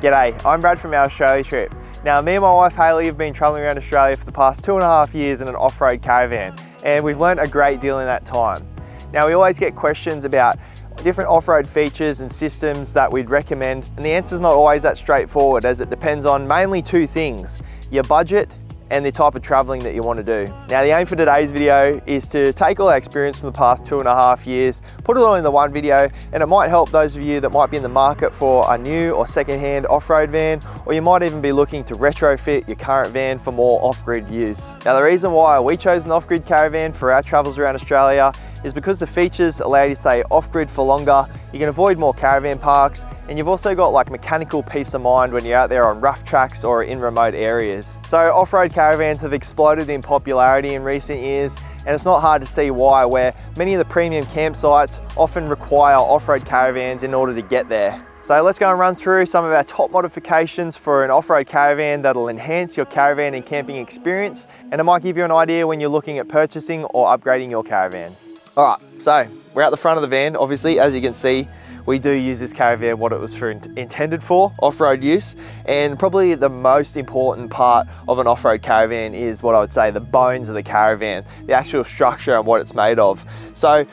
G'day, I'm Brad from our Australia trip. Now, me and my wife Hayley have been travelling around Australia for the past 2.5 years in an off-road caravan, and we've learnt a great deal in that time. Now, we always get questions about different off-road features and systems that we'd recommend, and the answer's not always that straightforward, as it depends on mainly two things: your budget and the type of traveling that you want to do. Now, the aim for today's video is to take all our experience from the past 2.5 years, put it all into one video, and it might help those of you that might be in the market for a new or second-hand off-road van, or you might even be looking to retrofit your current van for more off-grid use. Now, the reason why we chose an off-grid caravan for our travels around Australia is because the features allow you to stay off-grid for longer, you can avoid more caravan parks, and you've also got like mechanical peace of mind when you're out there on rough tracks or in remote areas. So off-road caravans have exploded in popularity in recent years, and it's not hard to see why, where many of the premium campsites often require off-road caravans in order to get there. So let's go and run through some of our top modifications for an off-road caravan that'll enhance your caravan and camping experience, and it might give you an idea when you're looking at purchasing or upgrading your caravan. All right, so we're at the front of the van. Obviously, as you can see, we do use this caravan what it was intended for, off-road use. And probably the most important part of an off-road caravan is what I would say the bones of the caravan, the actual structure and what it's made of. So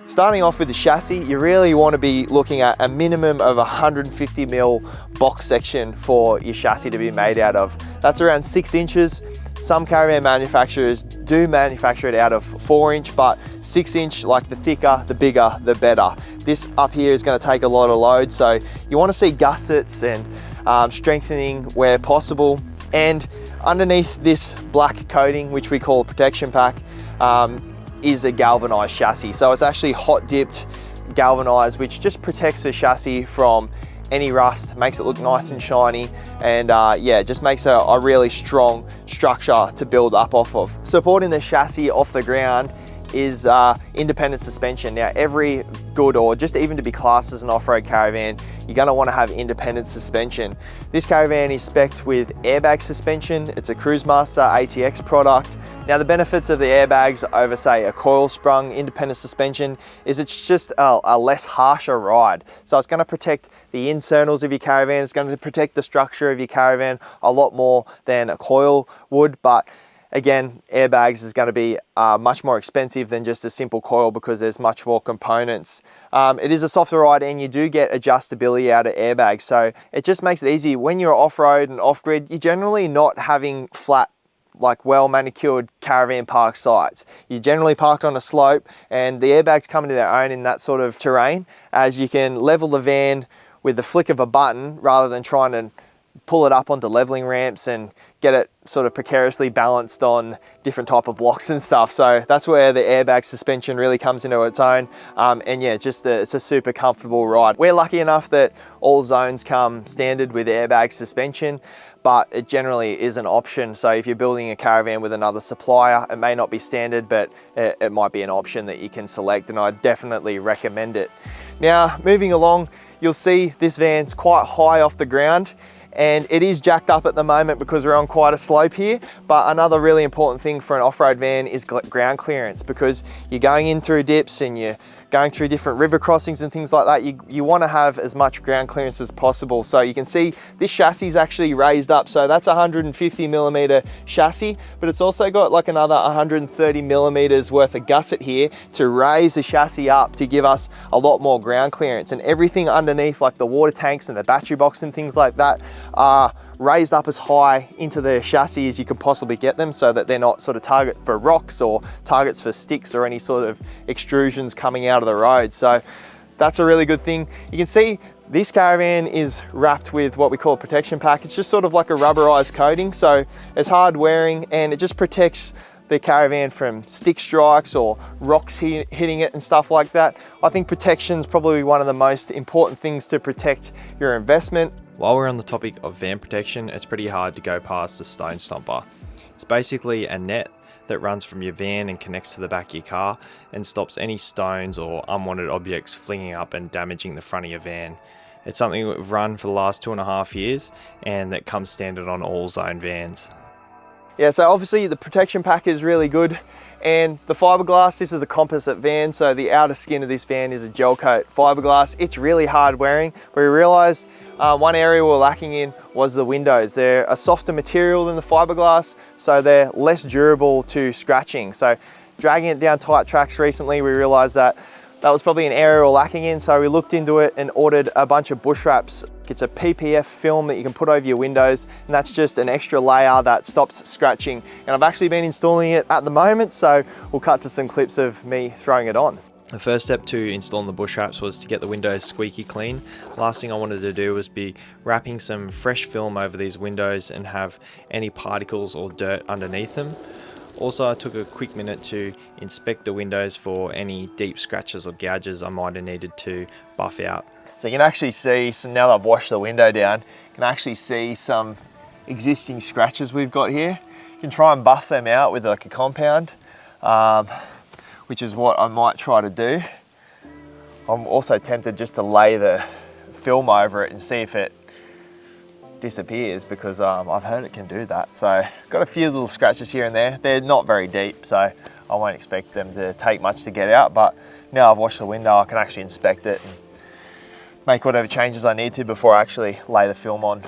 starting off with the chassis, you really want to be looking at a minimum of 150mm box section for your chassis to be made out of. That's around 6 inches. Some caravan manufacturers do manufacture it out of 4-inch, but 6-inch, like the thicker, the bigger, the better. This up here is going to take a lot of load, so you want to see gussets and strengthening where possible. And underneath this black coating, which we call protection pack, is a galvanized chassis. So it's actually hot dipped galvanized, which just protects the chassis from any rust, makes it look nice and shiny, and yeah, just makes a really strong structure to build up off of. Supporting the chassis off the ground is independent suspension. Now, every good, or just even to be classed as an off-road caravan, you're going to want to have independent suspension. This caravan is spec'd with airbag suspension. It's a Cruisemaster ATX product. Now, the benefits of the airbags over, say, a coil-sprung independent suspension is it's just a less harsher ride. So it's going to protect the internals of your caravan. It's going to protect the structure of your caravan a lot more than a coil would, but again, airbags is going to be much more expensive than just a simple coil because there's much more components. It is a softer ride, and you do get adjustability out of airbags, so it just makes it easy. When you're off-road and off-grid, you're generally not having flat, like well manicured caravan park sites. You're generally parked on a slope, and the airbags come into their own in that sort of terrain, as you can level the van with the flick of a button rather than trying to pull it up onto leveling ramps and get it sort of precariously balanced on different type of blocks and stuff. So that's where the airbag suspension really comes into its own. And yeah, just it's a super comfortable ride. We're lucky enough that all zones come standard with airbag suspension, but it generally is an option. So if you're building a caravan with another supplier, it may not be standard, but it might be an option that you can select, and I definitely recommend it. Now, moving along, you'll see this van's quite high off the ground, and it is jacked up at the moment because we're on quite a slope here. But another really important thing for an off-road van is ground clearance, because you're going in through dips and you're going through different river crossings and things like that. You want to have as much ground clearance as possible. So you can see this chassis is actually raised up. So that's a 150mm chassis, but it's also got like another 130mm worth of gusset here to raise the chassis up to give us a lot more ground clearance. And everything underneath, like the water tanks and the battery box and things like that, are raised up as high into the chassis as you can possibly get them, so that they're not sort of target for rocks or targets for sticks or any sort of extrusions coming out of the road. So that's a really good thing. You can see this caravan is wrapped with what we call a protection pack. It's just sort of like a rubberized coating, so it's hard wearing, and it just protects the caravan from stick strikes or rocks hitting it and stuff like that. I think protection is probably one of the most important things to protect your investment. While we're on the topic of van protection, it's pretty hard to go past the stone stomper. It's basically a net that runs from your van and connects to the back of your car and stops any stones or unwanted objects flinging up and damaging the front of your van. It's something we've run for the last 2.5 years, and that comes standard on all Zone vans. Yeah, so obviously the protection pack is really good. And the fiberglass, this is a composite van, so the outer skin of this van is a gel coat fiberglass. It's really hard wearing, but we realized one area we're lacking in was the windows. They're a softer material than the fiberglass, so they're less durable to scratching. So dragging it down tight tracks recently, we realized that that was probably an area we're lacking in, so we looked into it and ordered a bunch of bush wraps. It's a PPF film that you can put over your windows, and that's just an extra layer that stops scratching. And I've actually been installing it at the moment, so we'll cut to some clips of me throwing it on. The first step to installing the bush wraps was to get the windows squeaky clean. Last thing I wanted to do was be wrapping some fresh film over these windows and have any particles or dirt underneath them. Also, I took a quick minute to inspect the windows for any deep scratches or gouges I might have needed to buff out. So you can actually see, now that I've washed the window down, you can actually see some existing scratches we've got here. You can try and buff them out with like a compound, which is what I might try to do. I'm also tempted just to lay the film over it and see if it disappears, because I've heard it can do that. So got a few little scratches here and there. They're not very deep, so I won't expect them to take much to get out, but now I've washed the window, I can actually inspect it and make whatever changes I need to before I actually lay the film on.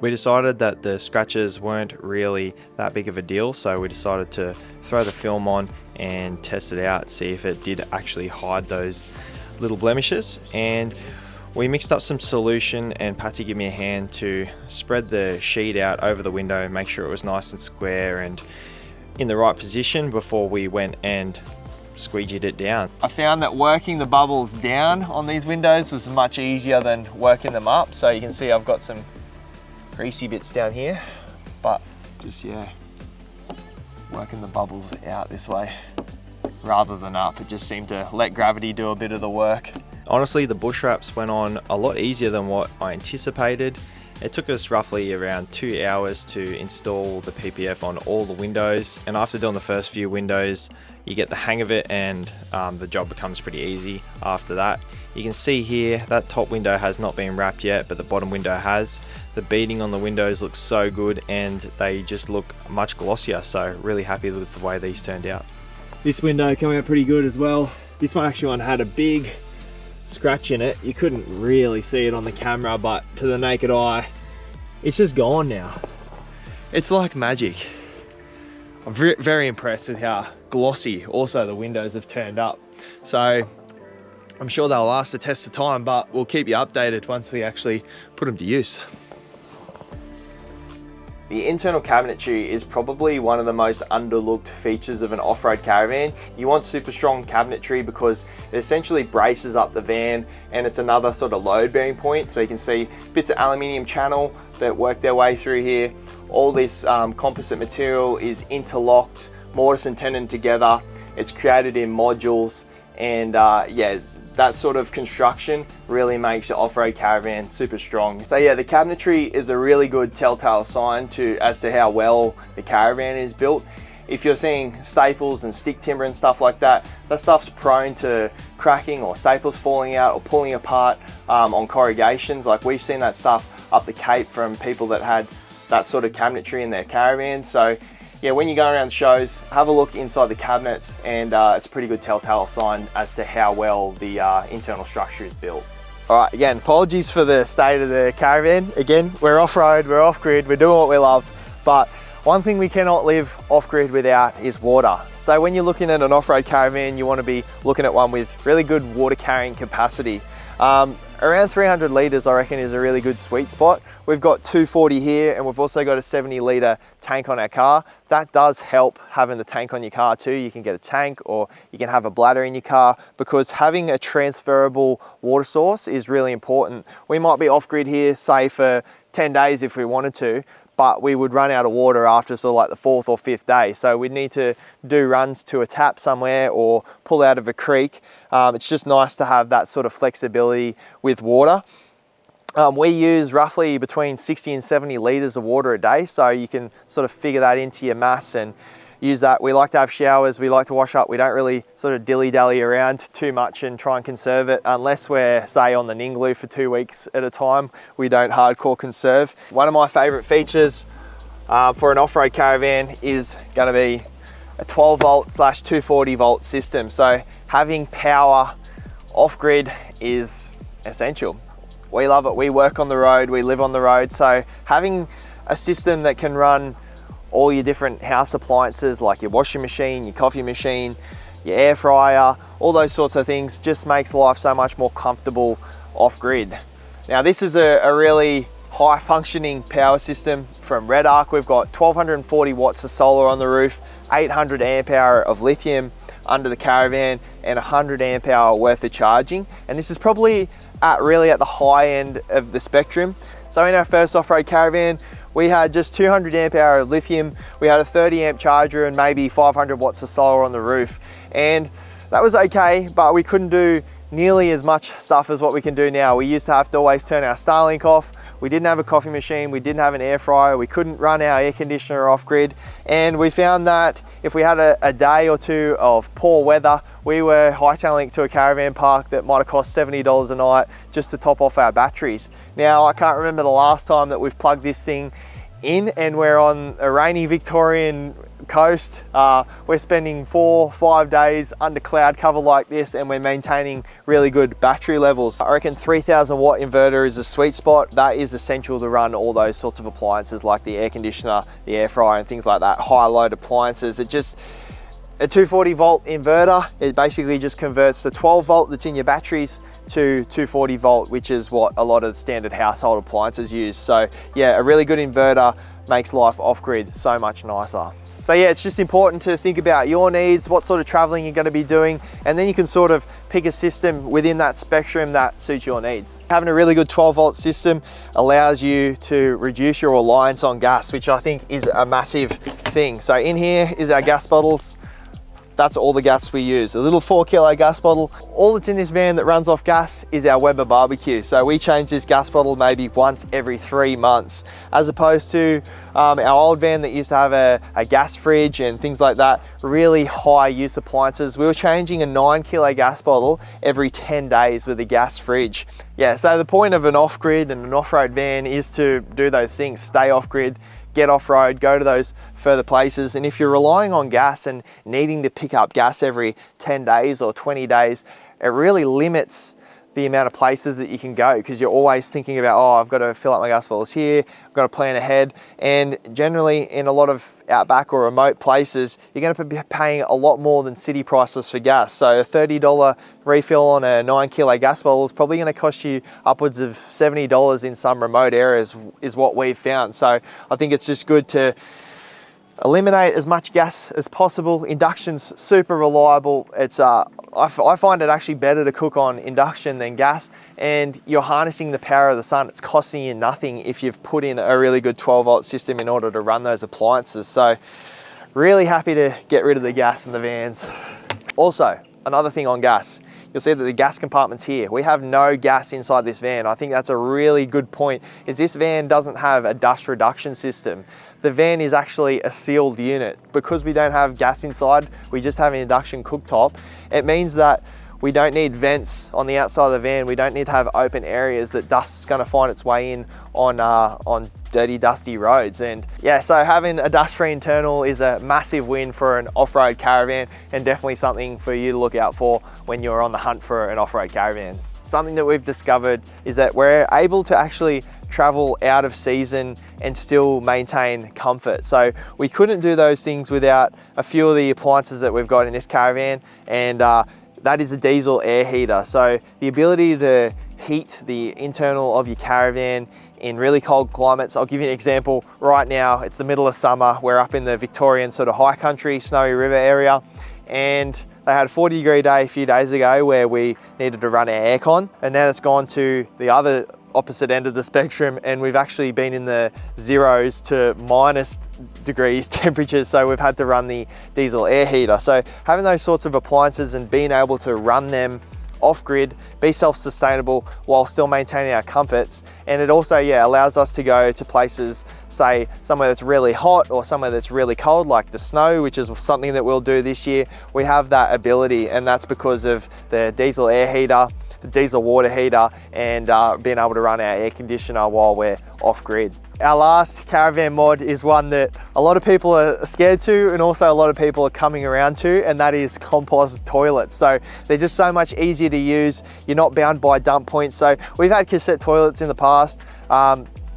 We decided that the scratches weren't really that big of a deal, so we decided to throw the film on and test it out, see if it did actually hide those little blemishes. And we mixed up some solution, and Patsy gave me a hand to spread the sheet out over the window, make sure it was nice and square and in the right position before we went and squeegeed it down. I found that working the bubbles down on these windows was much easier than working them up. So you can see I've got some greasy bits down here, but just, yeah, working the bubbles out this way rather than up. It just seemed to let gravity do a bit of the work. Honestly, the bush wraps went on a lot easier than what I anticipated. It took us roughly around 2 hours to install the PPF on all the windows, and after doing the first few windows, you get the hang of it, and the job becomes pretty easy after that. You can see here that top window has not been wrapped yet, but the bottom window has. The beading on the windows looks so good, and they just look much glossier, so really happy with the way these turned out. This window coming out pretty good as well. This one actually had a big scratch in it. You couldn't really see it on the camera, but to the naked eye, it's just gone now. It's like magic. I'm very impressed with how glossy also the windows have turned up. So I'm sure they'll last the test of time, but we'll keep you updated once we actually put them to use. The internal cabinetry is probably one of the most underlooked features of an off-road caravan. You want super strong cabinetry because it essentially braces up the van, and it's another sort of load bearing point. So you can see bits of aluminium channel that work their way through here. All this composite material is interlocked, mortise and tenon together. It's created in modules, and yeah, that sort of construction really makes your off-road caravan super strong. So yeah, the cabinetry is a really good telltale sign as to how well the caravan is built. If you're seeing staples and stick timber and stuff like that, that stuff's prone to cracking or staples falling out or pulling apart on corrugations. Like we've seen that stuff up the Cape from people that had that sort of cabinetry in their caravans. So yeah, when you go around shows, have a look inside the cabinets, and it's a pretty good telltale sign as to how well the internal structure is built. All right, again, apologies for the state of the caravan. Again, we're off-road, we're off-grid, we're doing what we love, but one thing we cannot live off-grid without is water. So when you're looking at an off-road caravan, you want to be looking at one with really good water carrying capacity. Around 300 litres I reckon is a really good sweet spot. We've got 240 here, and we've also got a 70 litre tank on our car. That does help having the tank on your car too. You can get a tank, or you can have a bladder in your car, because having a transferable water source is really important. We might be off-grid here, say for 10 days if we wanted to, but we would run out of water after sort of like the 4th or 5th day. So we'd need to do runs to a tap somewhere or pull out of a creek. It's just nice to have that sort of flexibility with water. We use roughly between 60 and 70 litres of water a day, so you can sort of figure that into your mass and use that. We like to have showers, we like to wash up. We don't really sort of dilly-dally around too much and try and conserve it, unless we're, say, on the Ningaloo for 2 weeks at a time. We don't hardcore conserve. One of my favourite features for an off-road caravan is going to be a 12 volt / 240 volt system. So having power off-grid is essential. We love it. We work on the road, we live on the road. So having a system that can run all your different house appliances like your washing machine, your coffee machine, your air fryer, all those sorts of things just makes life so much more comfortable off-grid. Now this is a really high functioning power system from Red Arc. We've got 1240 watts of solar on the roof, 800 amp hour of lithium under the Caravan, and 100 amp hour worth of charging. And this is probably really at the high end of the spectrum. So in our first off-road Caravan, we had just 200 amp hour of lithium, we had a 30 amp charger and maybe 500 watts of solar on the roof. And that was okay, but we couldn't do nearly as much stuff as what we can do now. We used to have to always turn our Starlink off. We didn't have a coffee machine. We didn't have an air fryer. We couldn't run our air conditioner off grid. And we found that if we had a day or two of poor weather, we were hightailing it to a caravan park that might have cost $70 a night just to top off our batteries. Now, I can't remember the last time that we've plugged this thing in and we're on a rainy Victorian coast. We're spending 4 or 5 days under cloud cover like this, and we're maintaining really good battery levels. I reckon 3000 watt inverter is a sweet spot. That is essential to run all those sorts of appliances like the air conditioner, the air fryer and things like that, high load appliances. A 240 volt inverter, it basically just converts the 12 volt that's in your batteries to 240 volt, which is what a lot of standard household appliances use. So yeah, a really good inverter makes life off-grid so much nicer. So yeah, it's just important to think about your needs, what sort of traveling you're going to be doing, and then you can sort of pick a system within that spectrum that suits your needs. Having a really good 12 volt system allows you to reduce your reliance on gas, which I think is a massive thing. So in here is our gas bottles. That's all the gas we use. A little 4 kilo gas bottle. All that's in this van that runs off gas is our Weber barbecue. So we change this gas bottle maybe once every 3 months, as opposed to our old van that used to have a gas fridge and things like that, really high use appliances. We were changing a 9 kilo gas bottle every 10 days with a gas fridge. Yeah, so the point of an off-grid and an off-road van is to do those things, stay off-grid, get off-road, go to those further places. And if you're relying on gas and needing to pick up gas every 10 days or 20 days, it really limits the amount of places that you can go, because you're always thinking about, oh, I've got to fill up my gas bottles here, I've got to plan ahead. And generally in a lot of outback or remote places, you're going to be paying a lot more than city prices for gas. So a $30 refill on a 9 kilo gas bottle is probably going to cost you upwards of $70 in some remote areas, is what we've found. So I think it's just good to eliminate as much gas as possible. Induction's super reliable. It's I find it actually better to cook on induction than gas, and you're harnessing the power of the sun. It's costing you nothing if you've put in a really good 12 volt system in order to run those appliances. So really happy to get rid of the gas in the vans. Also, another thing on gas, you'll see that the gas compartment's here. We have no gas inside this van. I think that's a really good point, is this van doesn't have a dust reduction system. The van is actually a sealed unit. Because we don't have gas inside, we just have an induction cooktop. It means that we don't need vents on the outside of the van. We don't need to have open areas that dust's gonna find its way in on dirty, dusty roads. And yeah, so having a dust-free internal is a massive win for an off-road caravan, and definitely something for you to look out for when you're on the hunt for an off-road caravan. Something that we've discovered is that we're able to actually travel out of season and still maintain comfort. So we couldn't do those things without a few of the appliances that we've got in this caravan, and that is a diesel air heater. So the ability to heat the internal of your caravan in really cold climates. I'll give you an example. Right now, it's the middle of summer. We're up in the Victorian sort of high country, Snowy River area, and they had a 40-degree day a few days ago where we needed to run our aircon, and now it's gone to the other opposite end of the spectrum, and we've actually been in the zeros to minus degrees temperatures, so we've had to run the diesel air heater. So having those sorts of appliances and being able to run them off-grid, be self-sustainable while still maintaining our comforts. And it also, yeah, allows us to go to places, say somewhere that's really hot or somewhere that's really cold, like the snow, which is something that we'll do this year. We have that ability, and that's because of the diesel air heater, diesel water heater and being able to run our air conditioner while we're off grid. Our last caravan mod is one that a lot of people are scared to, and also a lot of people are coming around to, and that is compost toilets. So they're just so much easier to use. You're not bound by dump points. So we've had cassette toilets in the past,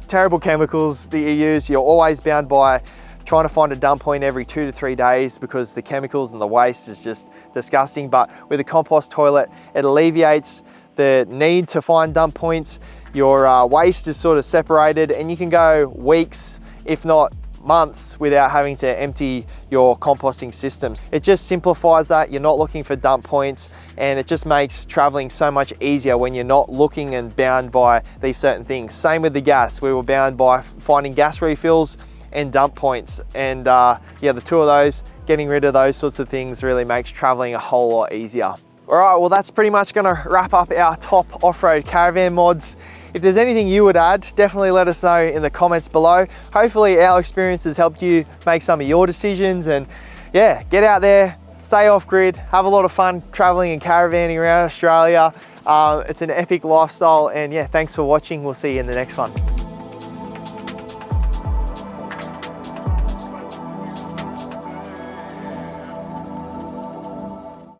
terrible chemicals that you use. You're always bound by trying to find a dump point every 2 to 3 days because the chemicals and the waste is just disgusting. But with a compost toilet, it alleviates the need to find dump points. Your waste is sort of separated, and you can go weeks, if not months, without having to empty your composting systems. It just simplifies that. You're not looking for dump points, and it just makes traveling so much easier when you're not looking and bound by these certain things. Same with the gas. We were bound by finding gas refills and dump points, and yeah, the two of those, getting rid of those sorts of things really makes traveling a whole lot easier. All right, well, that's pretty much gonna wrap up our top off-road caravan mods. If there's anything you would add, definitely let us know in the comments below. Hopefully our experience has helped you make some of your decisions, and yeah, get out there, stay off grid, have a lot of fun traveling and caravanning around Australia. It's an epic lifestyle, and yeah, thanks for watching. We'll see you in the next one.